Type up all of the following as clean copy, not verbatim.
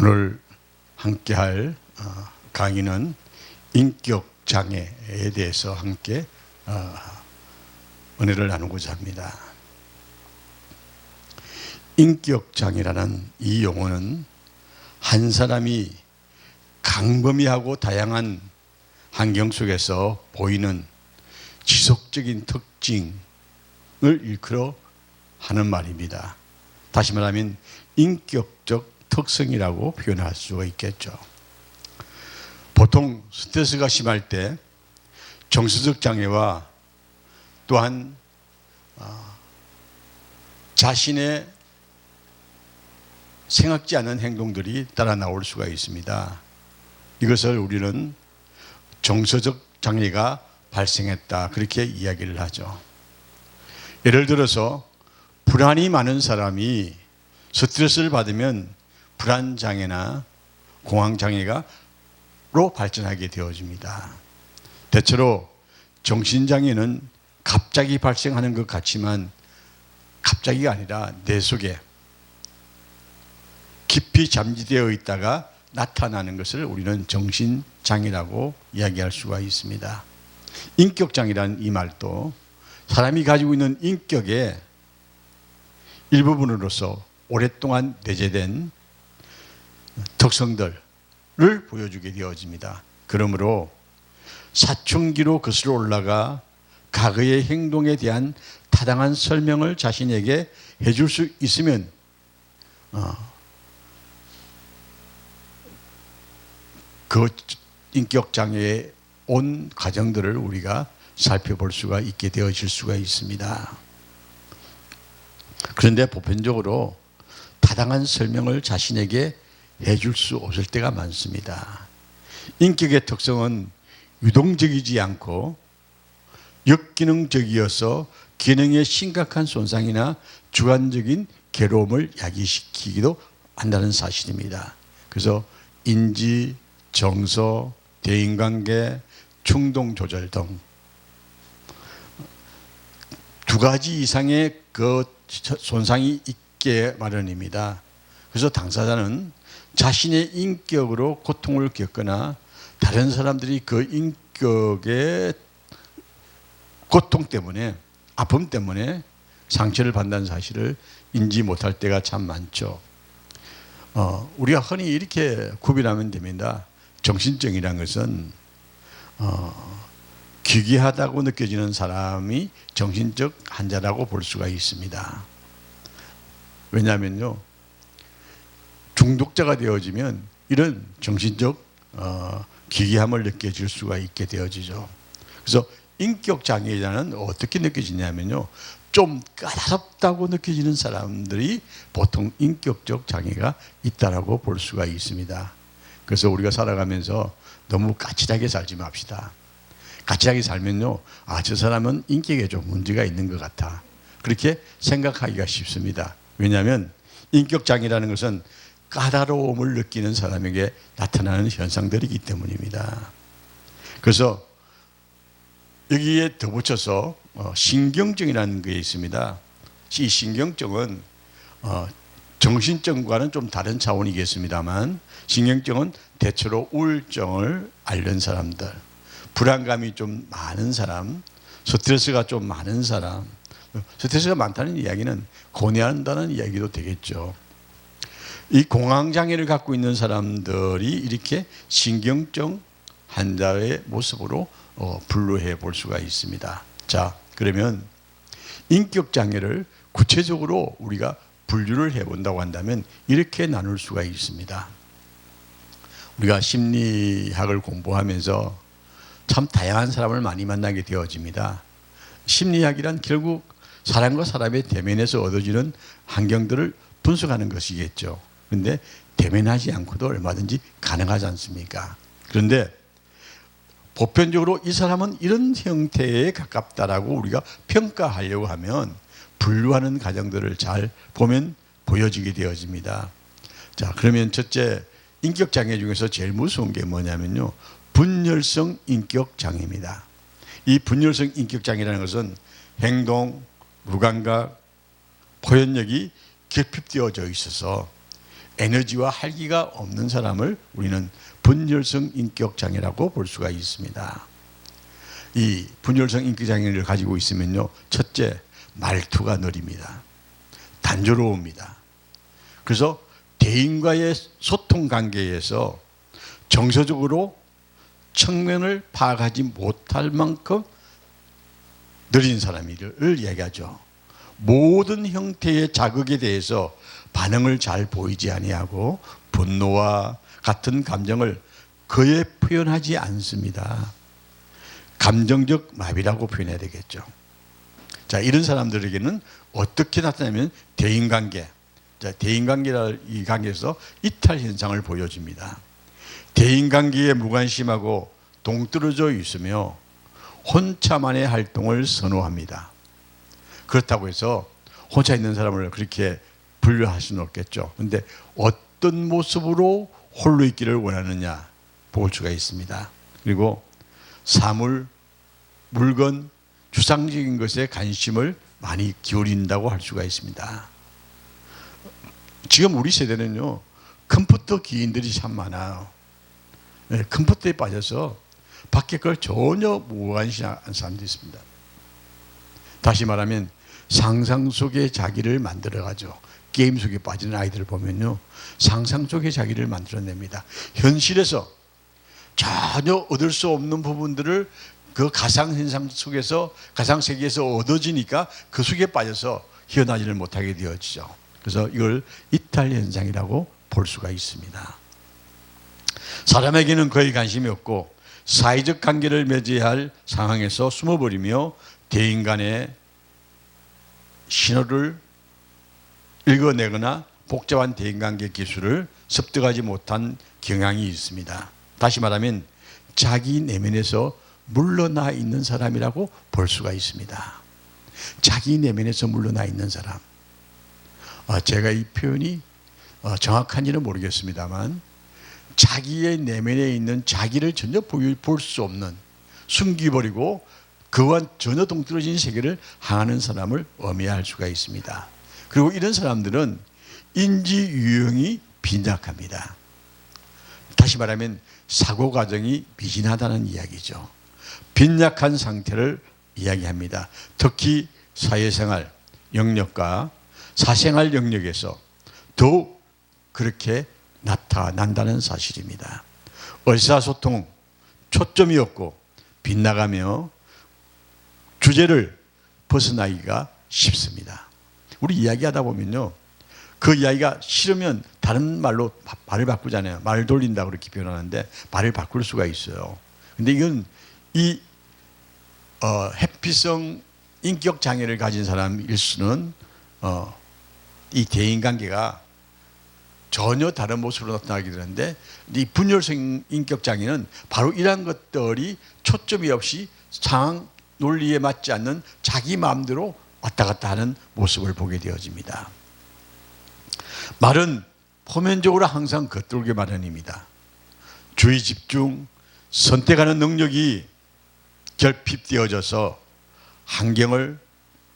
오늘 함께할 강의는 인격 장애에 대해서 함께 은혜를 나누고자 합니다. 인격 장애라는 이 용어는 한 사람이 강범위하고 다양한 환경 속에서 보이는 지속적인 특징을 일컬어 하는 말입니다. 다시 말하면 인격적 특성이라고 표현할 수가 있겠죠. 보통 스트레스가 심할 때 정서적 장애와 또한 자신의 생각지 않은 행동들이 따라 나올 수가 있습니다. 이것을 우리는 정서적 장애가 발생했다, 그렇게 이야기를 하죠. 예를 들어서 불안이 많은 사람이 스트레스를 받으면 불안장애나 공황장애로 발전하게 되어집니다. 대체로 정신장애는 갑자기 발생하는 것 같지만 갑자기가 아니라 내 속에 깊이 잠재되어 있다가 나타나는 것을 우리는 정신장애라고 이야기할 수가 있습니다. 인격장애라는 이 말도 사람이 가지고 있는 인격의 일부분으로서 오랫동안 내재된 특성들을 보여주게 되어집니다. 그러므로 사춘기로 거슬러 올라가 과거의 행동에 대한 타당한 설명을 자신에게 해줄 수 있으면 그 인격장애에 온 과정들을 우리가 살펴볼 수가 있게 되어질 수가 있습니다. 그런데 보편적으로 타당한 설명을 자신에게 해줄 수 없을 때가 많습니다. 인격의 특성은 유동적이지 않고 역기능적이어서 기능에 심각한 손상이나 주관적인 괴로움을 야기시키기도 한다는 사실입니다. 그래서 인지, 정서, 대인관계, 충동 조절 등 두 가지 이상의 그 손상이 있게 마련입니다. 그래서 당사자는 자신의 인격으로 고통을 겪거나 다른 사람들이 그 인격의 고통 때문에, 아픔 때문에 상처를 받는 사실을 인지 못할 때가 참 많죠. 우리가 흔히 이렇게 구별하면 됩니다. 정신증이라는 것은 기괴하다고 느껴지는 사람이 정신적 환자라고 볼 수가 있습니다. 왜냐하면요, 중독자가 되어지면 이런 정신적 기괴함을 느껴질 수가 있게 되어지죠. 그래서 인격 장애자는 어떻게 느껴지냐면요, 좀 까다롭다고 느껴지는 사람들이 보통 인격적 장애가 있다라고 볼 수가 있습니다. 그래서 우리가 살아가면서 너무 까칠하게 살지 맙시다. 까칠하게 살면요, 저 사람은 인격에 좀 문제가 있는 것 같아, 그렇게 생각하기가 쉽습니다. 왜냐하면 인격장애라는 것은 까다로움을 느끼는 사람에게 나타나는 현상들이기 때문입니다. 그래서 여기에 덧붙여서 신경증이라는 게 있습니다. 이 신경증은 정신증과는 좀 다른 차원이겠습니다만, 신경증은 대체로 우울증을 앓는 사람들, 불안감이 좀 많은 사람, 스트레스가 좀 많은 사람, 스트레스가 많다는 이야기는 고뇌한다는 이야기도 되겠죠. 이 공황장애를 갖고 있는 사람들이 이렇게 신경증 환자의 모습으로 분류해 볼 수가 있습니다. 자, 그러면 인격장애를 구체적으로 우리가 분류를 해 본다고 한다면 이렇게 나눌 수가 있습니다. 우리가 심리학을 공부하면서 참 다양한 사람을 많이 만나게 되어집니다. 심리학이란 결국 사람과 사람의 대면에서 얻어지는 환경들을 분석하는 것이겠죠. 그런데 대면하지 않고도 얼마든지 가능하지 않습니까? 그런데 보편적으로 이 사람은 이런 형태에 가깝다라고 우리가 평가하려고 하면 분류하는 과정들을 잘 보면 보여지게 되어집니다. 자, 그러면 첫째, 인격장애 중에서 제일 무서운 게 뭐냐면요, 분열성 인격장애입니다. 이 분열성 인격장애라는 것은 행동, 무감각, 표현력이 결핍되어져 있어서 에너지와 활기가 없는 사람을 우리는 분열성 인격 장애라고 볼 수가 있습니다. 이 분열성 인격 장애를 가지고 있으면요, 첫째, 말투가 느립니다. 단조로웁니다. 그래서 대인과의 소통 관계에서 정서적으로 측면을 파악하지 못할 만큼 느린 사람을 이야기하죠. 모든 형태의 자극에 대해서 반응을 잘 보이지 아니하고 분노와 같은 감정을 거의 표현하지 않습니다. 감정적 마비라고 표현해야 되겠죠. 자, 이런 사람들에게는 어떻게 나타나면 대인관계, 대인관계라 이 관계에서 이탈 현상을 보여줍니다. 대인관계에 무관심하고 동떨어져 있으며 혼자만의 활동을 선호합니다. 그렇다고 해서 혼자 있는 사람을 그렇게 분류할 수는 없겠죠. 그런데 어떤 모습으로 홀로 있기를 원하느냐 볼 수가 있습니다. 그리고 사물, 물건, 추상적인 것에 관심을 많이 기울인다고 할 수가 있습니다. 지금 우리 세대는요, 컴퓨터 기인들이 참 많아요. 컴퓨터에 빠져서 밖에 걸 전혀 무관심한 사람들이 있습니다. 다시 말하면 상상 속의 자기를 만들어가죠. 게임 속에 빠지는 아이들을 보면요, 상상 속의 자기를 만들어냅니다. 현실에서 전혀 얻을 수 없는 부분들을 그 가상현상 속에서, 가상세계에서 얻어지니까 그 속에 빠져서 헤어나지를 못하게 되어지죠. 그래서 이걸 이탈현상이라고 볼 수가 있습니다. 사람에게는 거의 관심이 없고 사회적 관계를 맺어야 할 상황에서 숨어버리며 대인 간의 신호를 읽어내거나 복잡한 대인관계 기술을 습득하지 못한 경향이 있습니다. 다시 말하면 자기 내면에서 물러나 있는 사람이라고 볼 수가 있습니다. 자기 내면에서 물러나 있는 사람. 제가 이 표현이 정확한지는 모르겠습니다만 자기의 내면에 있는 자기를 전혀 볼 수 없는, 숨기버리고 그와 전혀 동떨어진 세계를 향하는 사람을 의미할 수가 있습니다. 그리고 이런 사람들은 인지 유형이 빈약합니다. 다시 말하면 사고 과정이 미진하다는 이야기죠. 빈약한 상태를 이야기합니다. 특히 사회생활 영역과 사생활 영역에서 더욱 그렇게 나타난다는 사실입니다. 의사소통 초점이 없고 빗나가며 주제를 벗어나기가 쉽습니다. 우리 이야기하다 보면요, 그 이야기가 싫으면 다른 말로 말을 바꾸잖아요. 말을 돌린다고 그렇게 표현하는데 말을 바꿀 수가 있어요. 근데 이건 이 회피성 인격 장애를 가진 사람일 수는 이 대인관계가 전혀 다른 모습으로 나타나게 되는데, 이 분열성 인격 장애는 바로 이러한 것들이 초점이 없이 상황 논리에 맞지 않는 자기 마음대로 왔다 갔다 하는 모습을 보게 되어집니다. 말은 표면적으로 항상 겉돌게 마련입니다. 주의 집중, 선택하는 능력이 결핍되어져서 환경을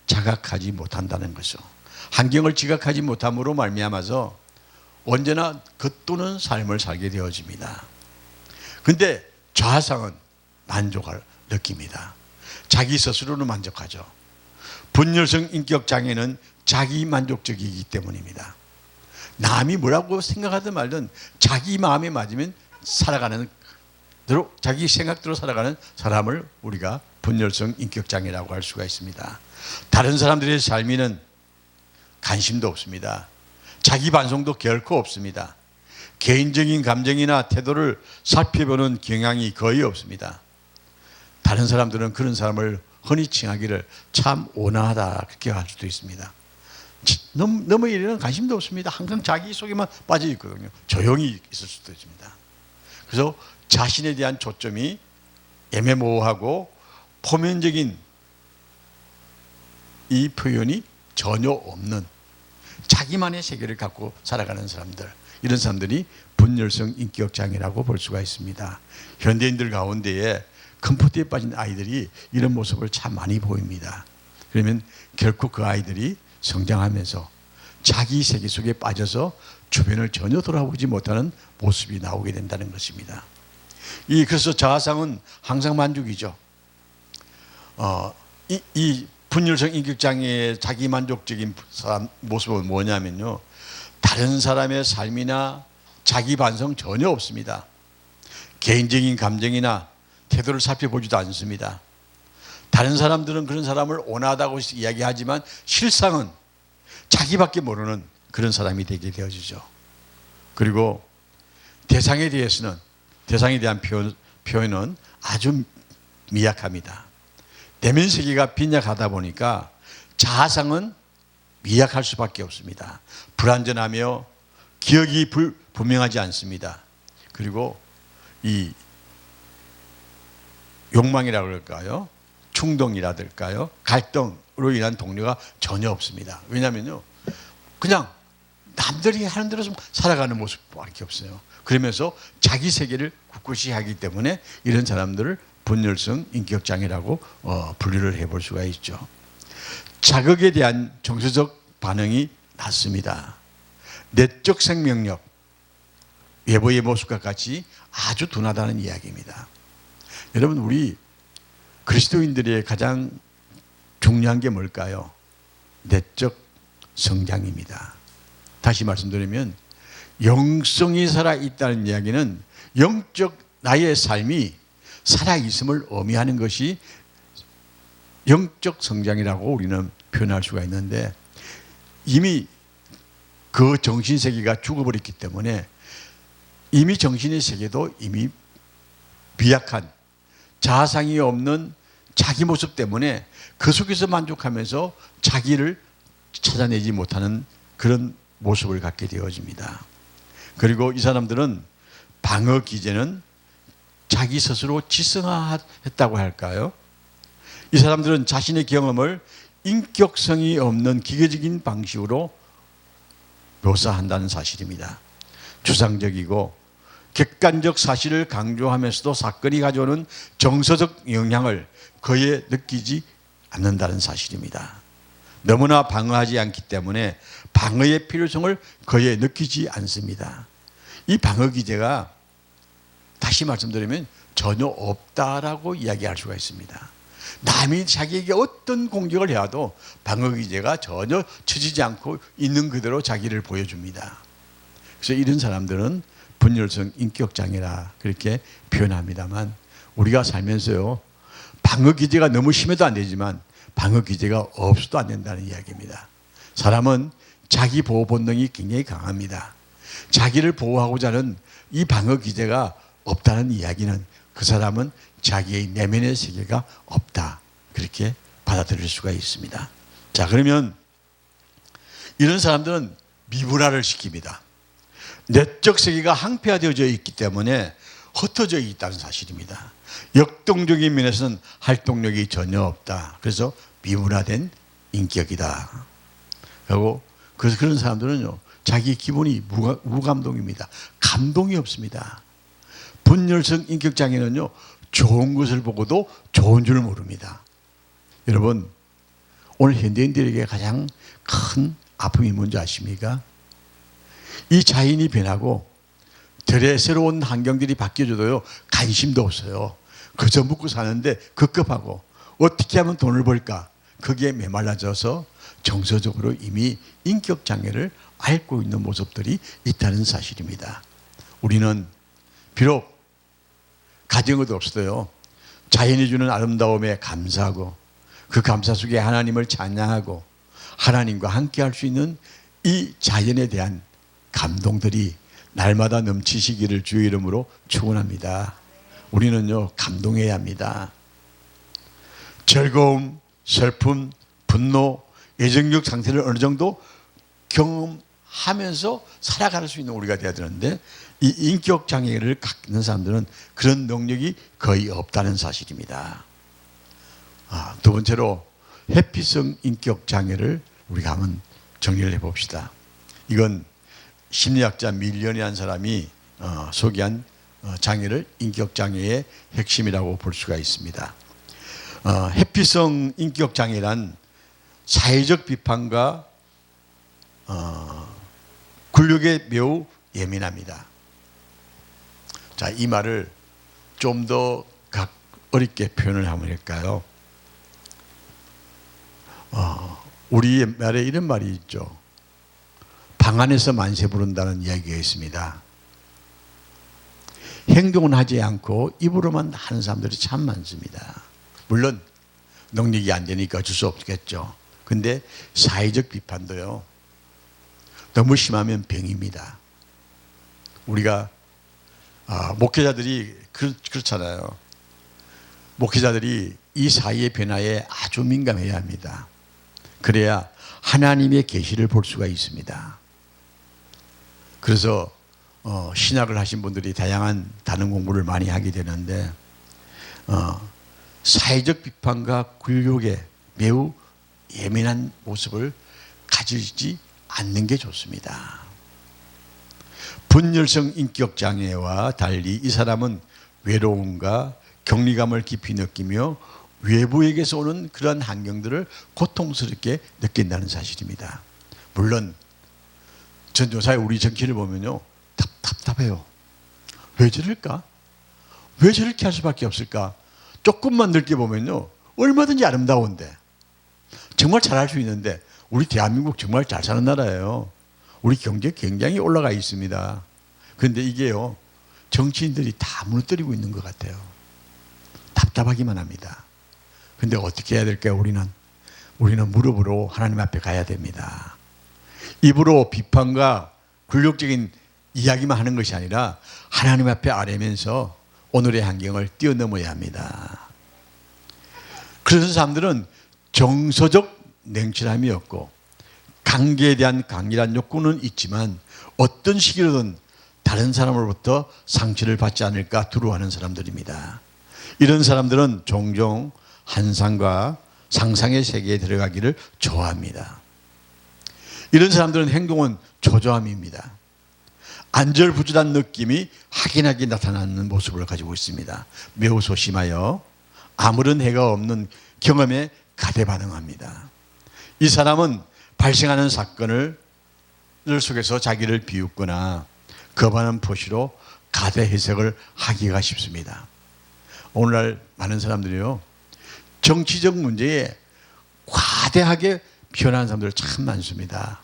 자각하지 못한다는 것이죠. 환경을 지각하지 못함으로 말미암아서 언제나 겉도는 삶을 살게 되어집니다. 그런데 좌상은 만족을 느낍니다. 자기 스스로는 만족하죠. 분열성 인격 장애는 자기 만족적이기 때문입니다. 남이 뭐라고 생각하든 말든 자기 마음에 맞으면 살아가는 대로, 자기 생각대로 살아가는 사람을 우리가 분열성 인격 장애라고 할 수가 있습니다. 다른 사람들의 삶에는 관심도 없습니다. 자기 반성도 결코 없습니다. 개인적인 감정이나 태도를 살펴보는 경향이 거의 없습니다. 다른 사람들은 그런 사람을 흔히 칭하기를 참 온화하다 그렇게 할 수도 있습니다. 너무 이래는 관심도 없습니다. 항상 자기 속에만 빠져 있거든요. 조용히 있을 수도 있습니다. 그래서 자신에 대한 초점이 애매모호하고 표면적인 이 표현이 전혀 없는 자기만의 세계를 갖고 살아가는 사람들, 이런 사람들이 분열성 인격 장애라고 볼 수가 있습니다. 현대인들 가운데에 컴퓨터에 빠진 아이들이 이런 모습을 참 많이 보입니다. 그러면 결코 그 아이들이 성장하면서 자기 세계 속에 빠져서 주변을 전혀 돌아보지 못하는 모습이 나오게 된다는 것입니다. 그래서 자아상은 항상 만족이죠. 이 분열성 인격장애의 자기만족적인 모습은 뭐냐면요, 다른 사람의 삶이나 자기 반성 전혀 없습니다. 개인적인 감정이나 태도를 살펴보지도 않습니다. 다른 사람들은 그런 사람을 온화하다고 이야기하지만 실상은 자기밖에 모르는 그런 사람이 되게 되어지죠. 그리고 대상에 대한 표현은 아주 미약합니다. 내면 세계가 빈약하다 보니까 자아상은 미약할 수밖에 없습니다. 불완전하며 기억이 분명하지 않습니다. 그리고 이 욕망이라고 그럴까요? 충동이라든가요, 갈등으로 인한 동료가 전혀 없습니다. 왜냐하면요, 그냥 남들이 하는 대로 살아가는 모습밖에 없어요. 그러면서 자기 세계를 굳굳이 하기 때문에 이런 사람들을 분열성 인격장애라고 분류를 해볼 수가 있죠. 자극에 대한 정서적 반응이 낮습니다. 내적 생명력, 외부의 모습과 같이 아주 둔하다는 이야기입니다. 여러분, 우리 그리스도인들의 가장 중요한 게 뭘까요? 내적 성장입니다. 다시 말씀드리면 영성이 살아있다는 이야기는 영적 나의 삶이 살아있음을 의미하는 것이 영적 성장이라고 우리는 표현할 수가 있는데, 이미 그 정신세계가 죽어버렸기 때문에 이미 정신의 세계도 이미 미약한 자아상이 없는 자기 모습 때문에 그 속에서 만족하면서 자기를 찾아내지 못하는 그런 모습을 갖게 되어집니다. 그리고 이 사람들은 방어 기제는 자기 스스로 지성화했다고 할까요? 이 사람들은 자신의 경험을 인격성이 없는 기계적인 방식으로 묘사한다는 사실입니다. 추상적이고 객관적 사실을 강조하면서도 사건이 가져오는 정서적 영향을 거의 느끼지 않는다는 사실입니다. 너무나 방어하지 않기 때문에 방어의 필요성을 거의 느끼지 않습니다. 이 방어 기제가 다시 말씀드리면 전혀 없다라고 이야기할 수가 있습니다. 남이 자기에게 어떤 공격을 해도 방어 기제가 전혀 처지지 않고 있는 그대로 자기를 보여줍니다. 그래서 이런 사람들은 분열성 인격장애라 그렇게 표현합니다만, 우리가 살면서요, 방어 기제가 너무 심해도 안 되지만 방어 기제가 없어도 안 된다는 이야기입니다. 사람은 자기 보호 본능이 굉장히 강합니다. 자기를 보호하고자 하는 이 방어 기제가 없다는 이야기는 그 사람은 자기의 내면의 세계가 없다, 그렇게 받아들일 수가 있습니다. 자, 그러면 이런 사람들은 미분화를 시킵니다. 내적 세계가 항폐화되어져 있기 때문에 흩어져 있다는 사실입니다. 역동적인 면에서는 활동력이 전혀 없다. 그래서 미분화된 인격이다. 그리고 그런 사람들은요, 자기 기본이 무감동입니다. 감동이 없습니다. 분열성 인격장애는요, 좋은 것을 보고도 좋은 줄 모릅니다. 여러분, 오늘 현대인들에게 가장 큰 아픔이 뭔지 아십니까? 이 자연이 변하고 들의 새로운 환경들이 바뀌어져도요, 관심도 없어요. 그저 묵고 사는데 급급하고 어떻게 하면 돈을 벌까, 거기에 메말라져서 정서적으로 이미 인격장애를 앓고 있는 모습들이 있다는 사실입니다. 우리는 비록 가정도 없어도요, 자연이 주는 아름다움에 감사하고 그 감사 속에 하나님을 찬양하고 하나님과 함께 할 수 있는 이 자연에 대한 감동들이 날마다 넘치시기를 주의 이름으로 축원합니다. 우리는요, 감동해야 합니다. 즐거움, 슬픔, 분노, 애정적 상태를 어느 정도 경험하면서 살아갈 수 있는 우리가 되어야 되는데, 이 인격 장애를 갖는 사람들은 그런 능력이 거의 없다는 사실입니다. 두 번째로 회피성 인격 장애를 우리가 한번 정리를 해봅시다. 이건 심리학자 밀런이라는 사람이 소개한 장애를 인격 장애의 핵심이라고 볼 수가 있습니다. 회피성 인격 장애란 사회적 비판과 굴욕에 매우 예민합니다. 자, 이 말을 좀 더 어렵게 표현을 하면 할까요? 우리 말에 이런 말이 있죠. 방 안에서 만세 부른다는 이야기가 있습니다. 행동은 하지 않고 입으로만 하는 사람들이 참 많습니다. 물론 능력이 안 되니까 어쩔 수 없겠죠. 근데 사회적 비판도요, 너무 심하면 병입니다. 우리가 목회자들이 그렇잖아요. 목회자들이 이 사회의 변화에 아주 민감해야 합니다. 그래야 하나님의 계시를 볼 수가 있습니다. 그래서 신학을 하신 분들이 다양한 단원 공부를 많이 하게 되는데 사회적 비판과 굴욕에 매우 예민한 모습을 가지지 않는 게 좋습니다. 분열성 인격 장애와 달리 이 사람은 외로움과 격리감을 깊이 느끼며 외부에게서 오는 그러한 환경들을 고통스럽게 느낀다는 사실입니다. 물론 전도사의 우리 정치를 보면요, 답답해요. 왜 저럴까? 왜 저렇게 할 수밖에 없을까? 조금만 넓게 보면요, 얼마든지 아름다운데, 정말 잘할 수 있는데, 우리 대한민국 정말 잘 사는 나라예요. 우리 경제 굉장히 올라가 있습니다. 그런데 이게요, 정치인들이 다 무너뜨리고 있는 것 같아요. 답답하기만 합니다. 근데 어떻게 해야 될까요? 우리는 무릎으로 하나님 앞에 가야 됩니다. 입으로 비판과 굴욕적인 이야기만 하는 것이 아니라 하나님 앞에 아뢰면서 오늘의 환경을 뛰어넘어야 합니다. 그런 사람들은 정서적 냉철함이 없고 관계에 대한 강렬한 욕구는 있지만 어떤 시기로든 다른 사람으로부터 상처를 받지 않을까 두려워하는 사람들입니다. 이런 사람들은 종종 환상과 상상의 세계에 들어가기를 좋아합니다. 이런 사람들은 행동은 초조함입니다. 안절부절한 느낌이 확연하게 나타나는 모습을 가지고 있습니다. 매우 소심하여 아무런 해가 없는 경험에 가대 반응합니다. 이 사람은 발생하는 사건을 속에서 자기를 비웃거나 거부하는 표시로 가대 해석을 하기가 쉽습니다. 오늘날 많은 사람들이요, 정치적 문제에 과대하게 표현하는 사람들 참 많습니다.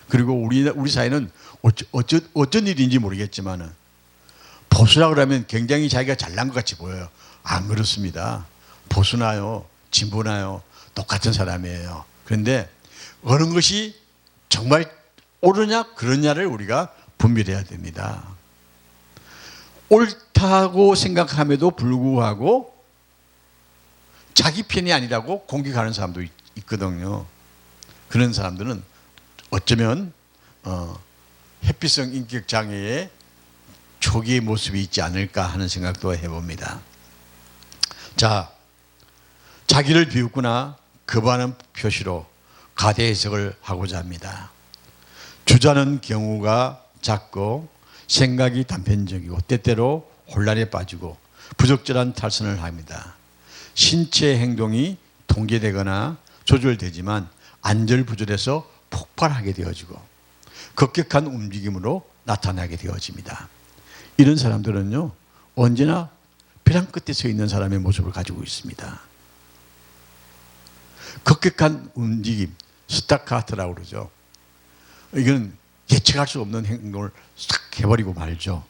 그리고 우리 사회는 어쩐 일인지 모르겠지만 보수라고 그러면 굉장히 자기가 잘난 것 같이 보여요. 안 그렇습니다. 보수나요, 진보나요, 똑같은 사람이에요. 그런데 어느 것이 정말 옳으냐 그러냐를 우리가 분별해야 됩니다. 옳다고 생각함에도 불구하고 자기 편이 아니라고 공격하는 사람도 있거든요. 그런 사람들은 어쩌면 회피성 인격 장애의 초기의 모습이 있지 않을까 하는 생각도 해봅니다. 자, 자기를 비웃거나 거부하는 표시로 가대 해석을 하고자 합니다. 주저하는 경우가 작고 생각이 단편적이고 때때로 혼란에 빠지고 부적절한 탈선을 합니다. 신체 행동이 통제되거나 조절되지만 안절부절해서 폭발하게 되어지고 급격한 움직임으로 나타나게 되어집니다. 이런 사람들은요, 언제나 벼랑 끝에 서 있는 사람의 모습을 가지고 있습니다. 급격한 움직임, 스타카토라고 그러죠. 이건 예측할 수 없는 행동을 싹 해버리고 말죠.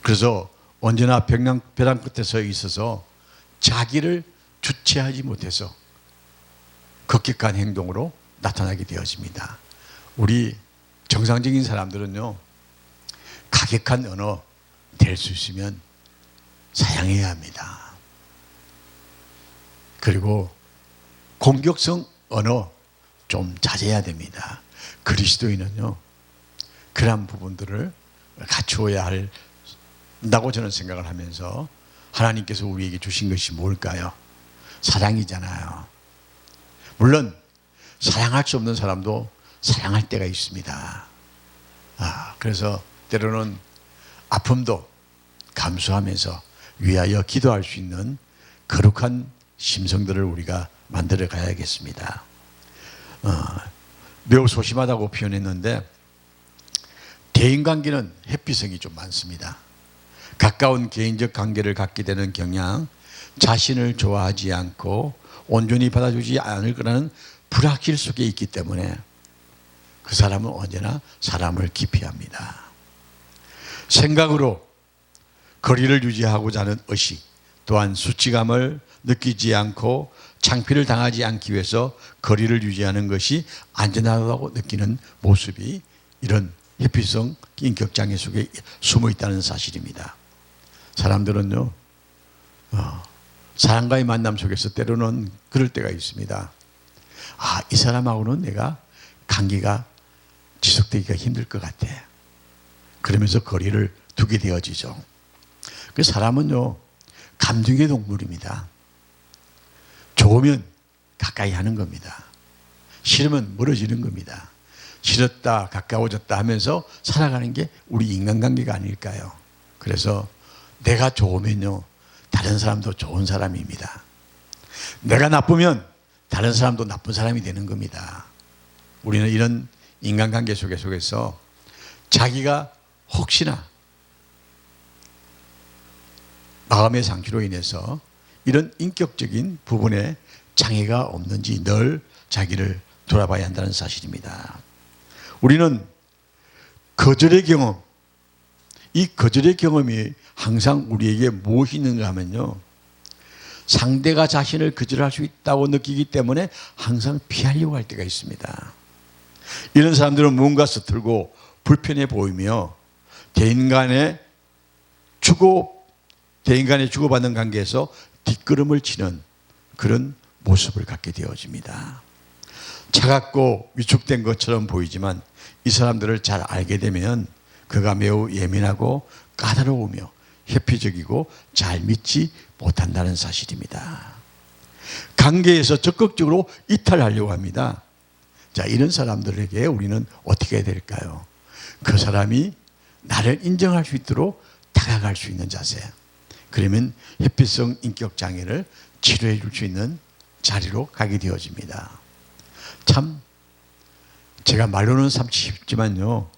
그래서 언제나 벼랑 끝에 서 있어서 자기를 주체하지 못해서 급격한 행동으로 나타나게 되어집니다. 우리 정상적인 사람들은요, 가격한 언어 될 수 있으면 사양해야 합니다. 그리고 공격성 언어 좀 자제해야 됩니다. 그리스도인은요, 그런 부분들을 갖추어야 한다고 저는 생각을 하면서 하나님께서 우리에게 주신 것이 뭘까요? 사랑이잖아요. 물론 사랑할 수 없는 사람도 사랑할 때가 있습니다. 그래서 때로는 아픔도 감수하면서 위하여 기도할 수 있는 거룩한 심성들을 우리가 만들어 가야겠습니다. 매우 소심하다고 표현했는데 대인관계는 회피성이 좀 많습니다. 가까운 개인적 관계를 갖게 되는 경향, 자신을 좋아하지 않고 온전히 받아주지 않을 거라는 불확실 속에 있기 때문에 그 사람은 언제나 사람을 기피합니다. 생각으로 거리를 유지하고자 하는 의식, 또한 수치감을 느끼지 않고 창피를 당하지 않기 위해서 거리를 유지하는 것이 안전하다고 느끼는 모습이 이런 회피성 인격장애 속에 숨어 있다는 사실입니다. 사람들은요, 사람과의 만남 속에서 때로는 그럴 때가 있습니다. 아, 이 사람하고는 내가 관계가 지속되기가 힘들 것 같아. 그러면서 거리를 두게 되어지죠. 그 사람은요, 감정의 동물입니다. 좋으면 가까이 하는 겁니다. 싫으면 멀어지는 겁니다. 싫었다, 가까워졌다 하면서 살아가는 게 우리 인간관계가 아닐까요? 그래서 내가 좋으면요, 다른 사람도 좋은 사람입니다. 내가 나쁘면 다른 사람도 나쁜 사람이 되는 겁니다. 우리는 이런 인간관계 속에서 자기가 혹시나 마음의 상처로 인해서 이런 인격적인 부분에 장애가 없는지 늘 자기를 돌아봐야 한다는 사실입니다. 우리는 거절의 경험, 이 거절의 경험이 항상 우리에게 무엇이 있는가 하면요, 상대가 자신을 거절할 수 있다고 느끼기 때문에 항상 피하려고 할 때가 있습니다. 이런 사람들은 무언가 서툴고 불편해 보이며 대인 간에 주고받는 관계에서 뒷걸음을 치는 그런 모습을 갖게 되어집니다. 차갑고 위축된 것처럼 보이지만 이 사람들을 잘 알게 되면 그가 매우 예민하고 까다로우며 회피적이고 잘 믿지 못한다는 사실입니다. 관계에서 적극적으로 이탈하려고 합니다. 자, 이런 사람들에게 우리는 어떻게 해야 될까요? 그 사람이 나를 인정할 수 있도록 다가갈 수 있는 자세. 그러면 회피성 인격 장애를 치료해 줄 수 있는 자리로 가게 되어집니다. 참 제가 말로는 참 쉽지만요,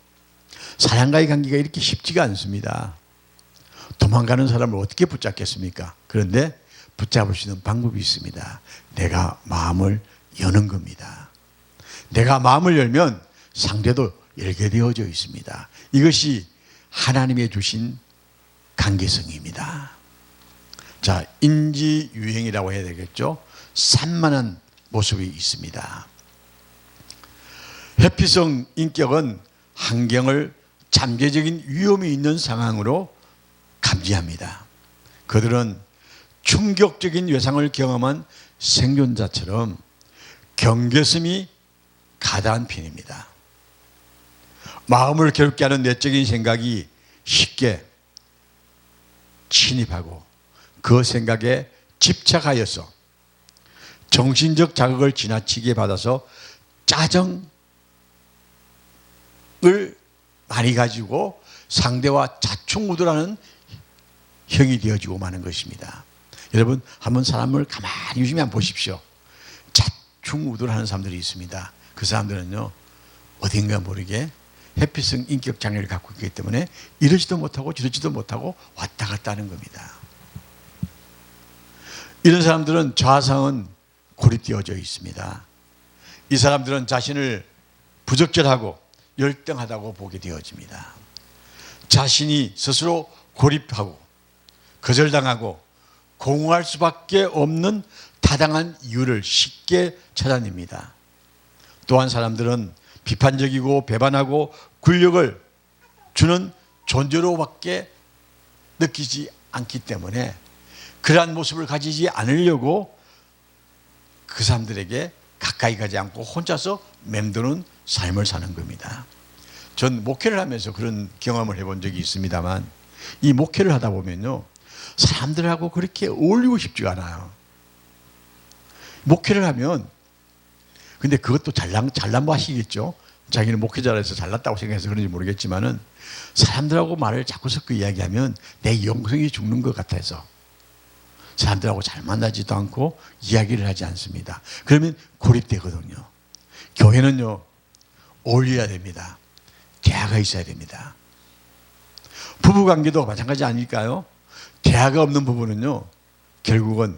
사람과의 관계가 이렇게 쉽지가 않습니다. 도망가는 사람을 어떻게 붙잡겠습니까? 그런데 붙잡을 수 있는 방법이 있습니다. 내가 마음을 여는 겁니다. 내가 마음을 열면 상대도 열게 되어져 있습니다. 이것이 하나님의 주신 관계성입니다. 자, 인지유행이라고 해야 되겠죠. 산만한 모습이 있습니다. 회피성 인격은 환경을 잠재적인 위험이 있는 상황으로 감지합니다. 그들은 충격적인 외상을 경험한 생존자처럼 경계심이 가다한 편입니다. 마음을 괴롭게 하는 내적인 생각이 쉽게 침입하고 그 생각에 집착하여서 정신적 자극을 지나치게 받아서 짜증을 많이 가지고 상대와 자충우돌하는 형이 되어지고 마는 것입니다. 여러분, 한번 사람을 가만히 유심히 한번 보십시오. 자충우돌하는 사람들이 있습니다. 그 사람들은요, 어딘가 모르게 회피성 인격 장애를 갖고 있기 때문에 이러지도 못하고 저러지도 못하고 왔다 갔다 하는 겁니다. 이런 사람들은 좌상은 고립되어져 있습니다. 이 사람들은 자신을 부적절하고 열등하다고 보게 되어집니다. 자신이 스스로 고립하고 거절당하고 공허할 수밖에 없는 타당한 이유를 쉽게 찾아냅니다. 또한 사람들은 비판적이고 배반하고 굴욕을 주는 존재로밖에 느끼지 않기 때문에 그러한 모습을 가지지 않으려고 그 사람들에게 가까이 가지 않고 혼자서 맴도는 삶을 사는 겁니다. 전 목회를 하면서 그런 경험을 해본 적이 있습니다만, 이 목회를 하다 보면요, 사람들하고 그렇게 어울리고 싶지가 않아요. 목회를 하면, 근데 그것도 잘난 거 하시겠죠? 자기는 목회자라서 잘났다고 생각해서 그런지 모르겠지만은, 사람들하고 말을 자꾸 섞어 이야기하면 내 영성이 죽는 것 같아서 사람들하고 잘 만나지도 않고 이야기를 하지 않습니다. 그러면 고립되거든요. 교회는요, 어울려야 됩니다. 대화가 있어야 됩니다. 부부관계도 마찬가지 아닐까요? 대화가 없는 부부는요, 결국은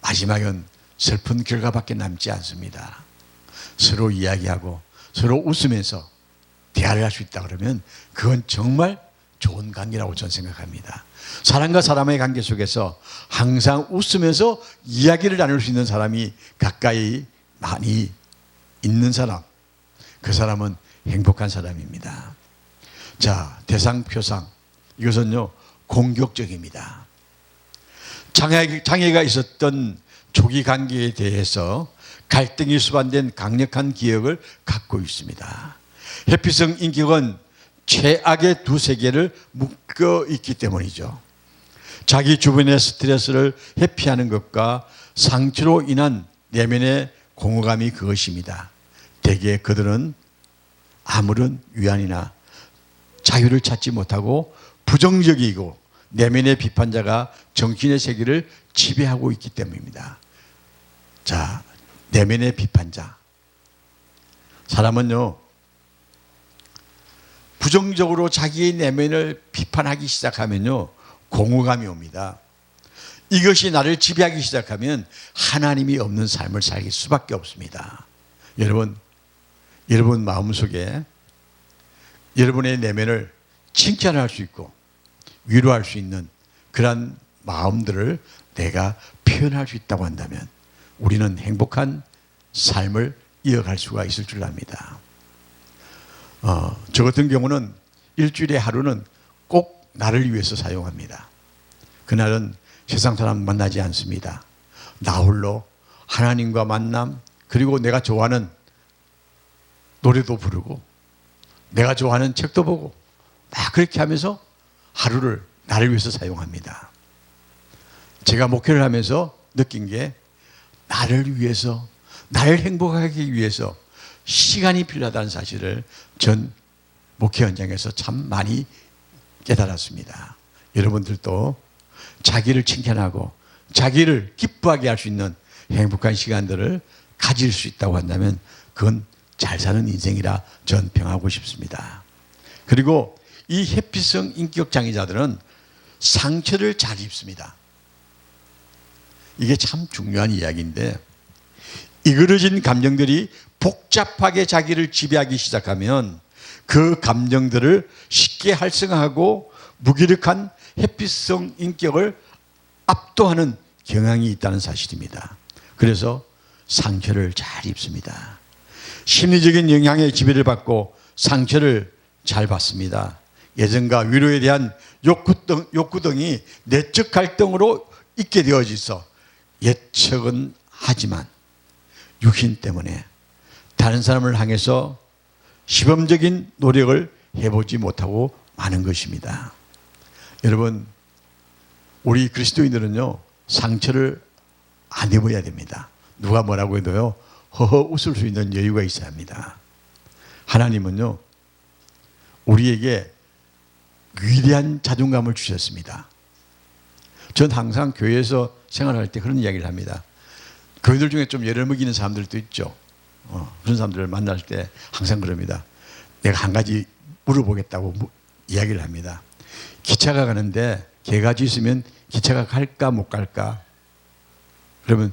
마지막은 슬픈 결과밖에 남지 않습니다. 서로 이야기하고 서로 웃으면서 대화를 할 수 있다 그러면 그건 정말 좋은 관계라고 저는 생각합니다. 사람과 사람의 관계 속에서 항상 웃으면서 이야기를 나눌 수 있는 사람이 가까이 많이 있는 사람, 그 사람은 행복한 사람입니다. 자, 대상, 표상, 이것은요 공격적입니다. 장애가 있었던 조기 관계에 대해서 갈등이 수반된 강력한 기억을 갖고 있습니다. 회피성 인격은 최악의 두 세계를 묶여 있기 때문이죠. 자기 주변의 스트레스를 회피하는 것과 상처로 인한 내면의 공허감이 그것입니다. 대개 그들은 아무런 위안이나 자유를 찾지 못하고 부정적이고 내면의 비판자가 정신의 세계를 지배하고 있기 때문입니다. 자, 내면의 비판자. 사람은요, 부정적으로 자기의 내면을 비판하기 시작하면요, 공허감이 옵니다. 이것이 나를 지배하기 시작하면 하나님이 없는 삶을 살기 수밖에 없습니다. 여러분 마음속에 여러분의 내면을 칭찬할 수 있고 위로할 수 있는 그런 마음들을 내가 표현할 수 있다고 한다면 우리는 행복한 삶을 이어갈 수가 있을 줄 압니다. 저 같은 경우는 일주일에 하루는 꼭 나를 위해서 사용합니다. 그날은 세상 사람 만나지 않습니다. 나 홀로 하나님과 만남, 그리고 내가 좋아하는 노래도 부르고 내가 좋아하는 책도 보고 막 그렇게 하면서 하루를 나를 위해서 사용합니다. 제가 목회를 하면서 느낀 게 나를 위해서, 나를 행복하게 위해서 시간이 필요하다는 사실을 전 목회 현장에서 참 많이 깨달았습니다. 여러분들도 자기를 칭찬하고 자기를 기뻐하게 할 수 있는 행복한 시간들을 가질 수 있다고 한다면 그건 잘 사는 인생이라 전 평하고 싶습니다. 그리고 이 회피성 인격 장애자들은 상처를 잘 입습니다. 이게 참 중요한 이야기인데, 이그러진 감정들이 복잡하게 자기를 지배하기 시작하면 그 감정들을 쉽게 활성화하고 무기력한 회피성 인격을 압도하는 경향이 있다는 사실입니다. 그래서 상처를 잘 입습니다. 심리적인 영향의 지배를 받고 상처를 잘 받습니다. 예전과 위로에 대한 욕구 등이 내적 갈등으로 있게 되어져서 예측은 하지만 육신 때문에 다른 사람을 향해서 시범적인 노력을 해보지 못하고 마는 것입니다. 여러분, 우리 그리스도인들은요, 상처를 안 입어야 됩니다. 누가 뭐라고 해도요, 허허 웃을 수 있는 여유가 있어야 합니다. 하나님은요, 우리에게 위대한 자존감을 주셨습니다. 전 항상 교회에서 생활할 때 그런 이야기를 합니다. 교회들 중에 좀 예를 먹이는 사람들도 있죠. 그런 사람들을 만날 때 항상 그럽니다. 내가 한 가지 물어보겠다고 이야기를 합니다. 기차가 가는데 개가지 있으면 기차가 갈까 못 갈까? 그러면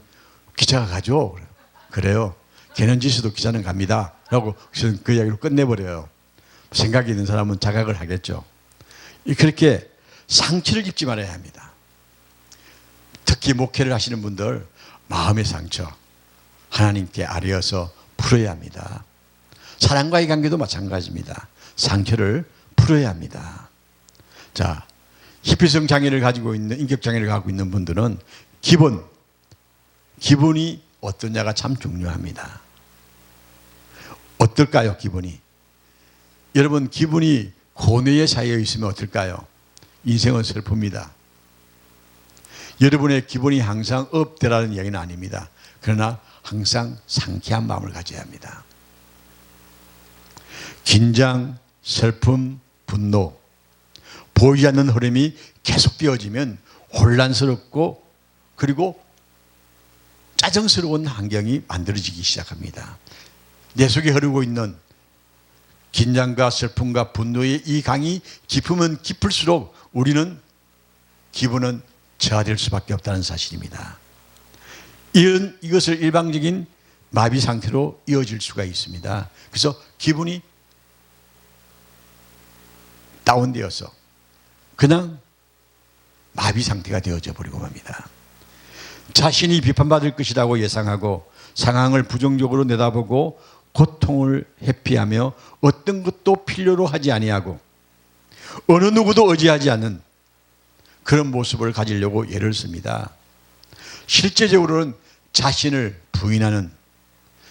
기차가 가죠. 그래요. 개는 지수도 기차는 갑니다. 라고 그 이야기로 끝내버려요. 생각이 있는 사람은 자각을 하겠죠. 그렇게 상처를 입지 말아야 합니다. 특히 목회를 하시는 분들, 마음의 상처 하나님께 아뢰어서 풀어야 합니다. 사람과의 관계도 마찬가지입니다. 상처를 풀어야 합니다. 자, 희피성 장애를 가지고 있는, 인격 장애를 갖고 있는 분들은 기분이 어떠냐가 참 중요합니다. 어떨까요, 기분이? 여러분, 기분이 고뇌에 쌓여 있으면 어떨까요? 인생은 슬픕니다. 여러분의 기분이 항상 업되라는 이야기는 아닙니다. 그러나 항상 상쾌한 마음을 가져야 합니다. 긴장, 슬픔, 분노, 보이지 않는 흐름이 계속되어지면 혼란스럽고 그리고 짜증스러운 환경이 만들어지기 시작합니다. 내 속에 흐르고 있는 긴장과 슬픔과 분노의 이 강이 깊으면 깊을수록 우리는 기분은 저하될 수밖에 없다는 사실입니다. 이것을 일방적인 마비 상태로 이어질 수가 있습니다. 그래서 기분이 다운되어서 그냥 마비 상태가 되어져 버리고 맙니다. 자신이 비판받을 것이라고 예상하고 상황을 부정적으로 내다보고 고통을 회피하며 어떤 것도 필요로 하지 아니하고 어느 누구도 의지하지 않는 그런 모습을 가지려고 애를 씁니다. 실제적으로는 자신을 부인하는,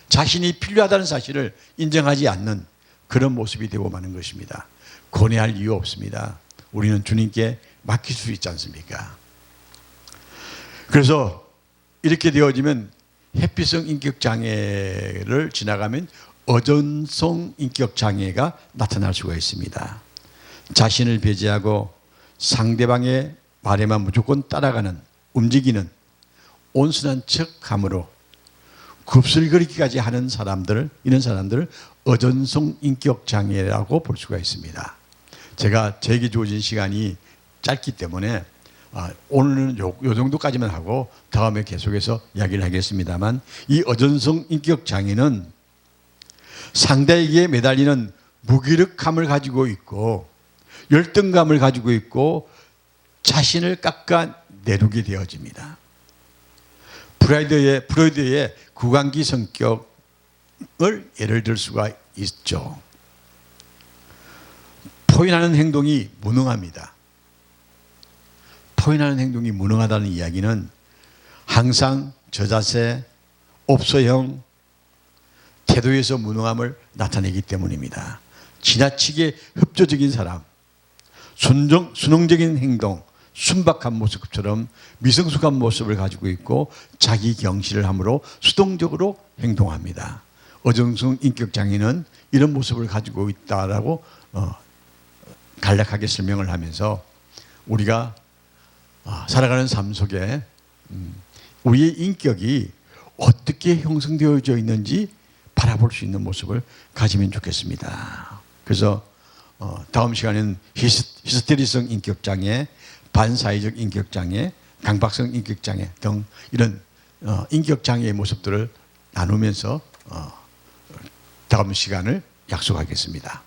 자신이 필요하다는 사실을 인정하지 않는 그런 모습이 되고 마는 것입니다. 고뇌할 이유 없습니다. 우리는 주님께 맡길 수 있지 않습니까? 그래서 이렇게 되어지면 회피성 인격장애를 지나가면 어전성 인격장애가 나타날 수가 있습니다. 자신을 배제하고 상대방의 말에만 무조건 따라가는, 움직이는 온순한 척함으로 굽슬거리기까지 하는 사람들, 이런 사람들을 어전성 인격장애라고 볼 수가 있습니다. 제가 저에게 주어진 시간이 짧기 때문에 오늘은 요 정도까지만 하고 다음에 계속해서 이야기를 하겠습니다만, 이 어전성 인격장애는 상대에게 매달리는 무기력함을 가지고 있고 열등감을 가지고 있고 자신을 깎아내리게 되어집니다. 프로이드의 구강기 성격을 예를 들 수가 있죠. 포인하는 행동이 무능합니다. 포인하는 행동이 무능하다는 이야기는 항상 저자세, 옵소형, 태도에서 무능함을 나타내기 때문입니다. 지나치게 협조적인 사람, 순응적인 행동, 순박한 모습처럼 미성숙한 모습을 가지고 있고 자기 경시를 함으로 수동적으로 행동합니다. 어정성 인격장애는 이런 모습을 가지고 있다라고 간략하게 설명을 하면서 우리가 살아가는 삶 속에 우리의 인격이 어떻게 형성되어져 있는지 바라볼 수 있는 모습을 가지면 좋겠습니다. 그래서 다음 시간에는 히스테리성 인격장애, 반사회적 인격장애, 강박성 인격장애 등 이런 인격장애의 모습들을 나누면서 다음 시간을 약속하겠습니다.